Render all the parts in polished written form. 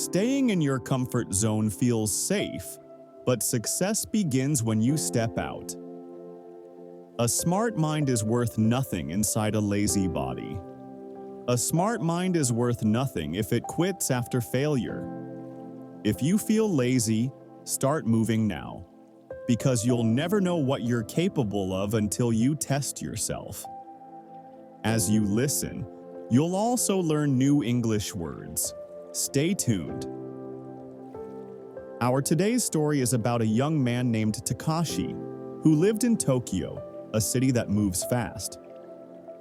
Staying in your comfort zone feels safe, but success begins when you step out. A smart mind is worth nothing inside a lazy body. A smart mind is worth nothing if it quits after failure. If you feel lazy, start moving now, because you'll never know what you're capable of until you test yourself. As you listen, you'll also learn new English words. Stay tuned. Our today's story is about a young man named Takashi, who lived in Tokyo, a city that moves fast.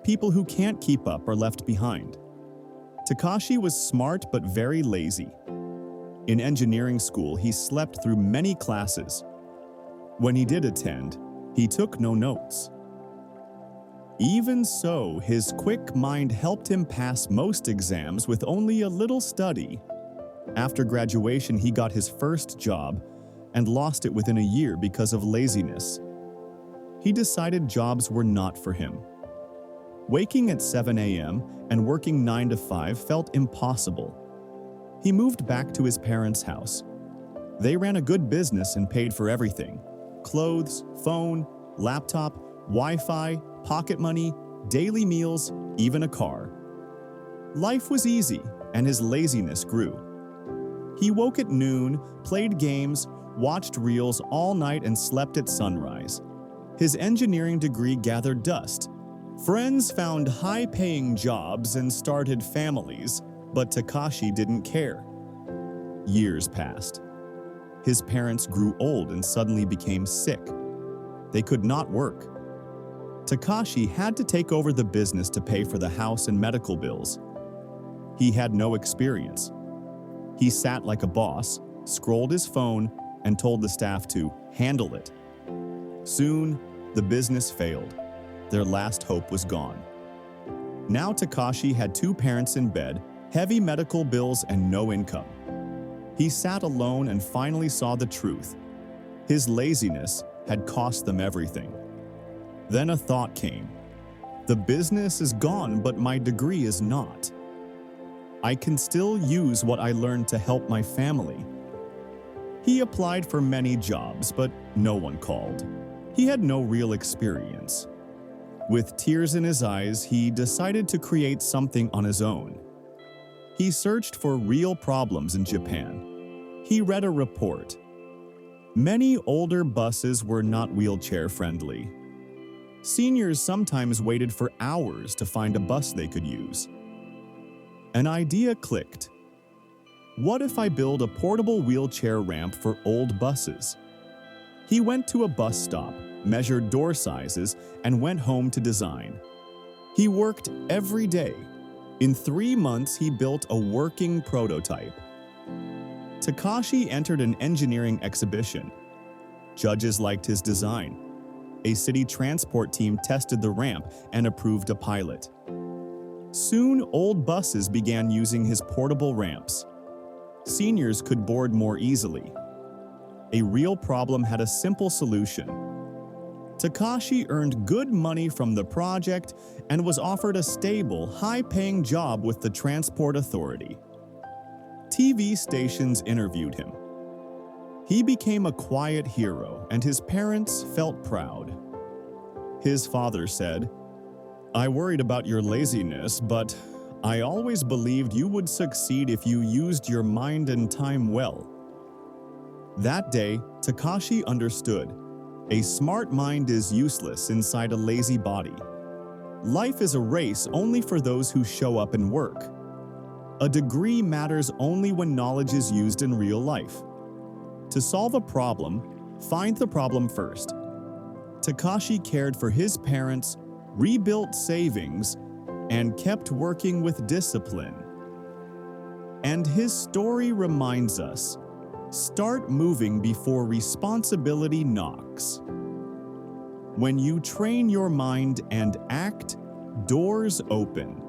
People who can't keep up are left behind. Takashi was smart but very lazy. In engineering school, he slept through many classes. When he did attend, he took no notes. Even so, his quick mind helped him pass most exams with only a little study. After graduation, he got his first job and lost it within a year because of laziness. He decided jobs were not for him. Waking at 7 a.m. and working 9 to 5 felt impossible. He moved back to his parents' house. They ran a good business and paid for everything: clothes, phone, laptop, Wi-Fi, pocket money, daily meals, even a car. Life was easy, and his laziness grew. He woke at noon, played games, watched reels all night, and slept at sunrise. His engineering degree gathered dust. Friends found high-paying jobs and started families, but Takashi didn't care. Years passed. His parents grew old and suddenly became sick. They could not work. Takashi had to take over the business to pay for the house and medical bills. He had no experience. He sat like a boss, scrolled his phone, and told the staff to handle it. Soon, the business failed. Their last hope was gone. Now Takashi had 2 parents in bed, heavy medical bills, and no income. He sat alone and finally saw the truth. His laziness had cost them everything. Then a thought came. The business is gone, but my degree is not. I can still use what I learned to help my family. He applied for many jobs, but no one called. He had no real experience. With tears in his eyes, he decided to create something on his own. He searched for real problems in Japan. He read a report. Many older buses were not wheelchair-friendly. Seniors sometimes waited for hours to find a bus they could use. An idea clicked. What if I build a portable wheelchair ramp for old buses? He went to a bus stop, measured door sizes, and went home to design. He worked every day. In 3 months, he built a working prototype. Takashi entered an engineering exhibition. Judges liked his design. A city transport team tested the ramp and approved a pilot. Soon, old buses began using his portable ramps. Seniors could board more easily. A real problem had a simple solution. Takashi earned good money from the project and was offered a stable, high-paying job with the transport authority. TV stations interviewed him. He became a quiet hero, and his parents felt proud. His father said, "I worried about your laziness, but I always believed you would succeed if you used your mind and time well." That day, Takashi understood. A smart mind is useless inside a lazy body. Life is a race only for those who show up and work. A degree matters only when knowledge is used in real life. To solve a problem, find the problem first. Takashi cared for his parents, rebuilt savings, and kept working with discipline. And his story reminds us, start moving before responsibility knocks. When you train your mind and act, doors open.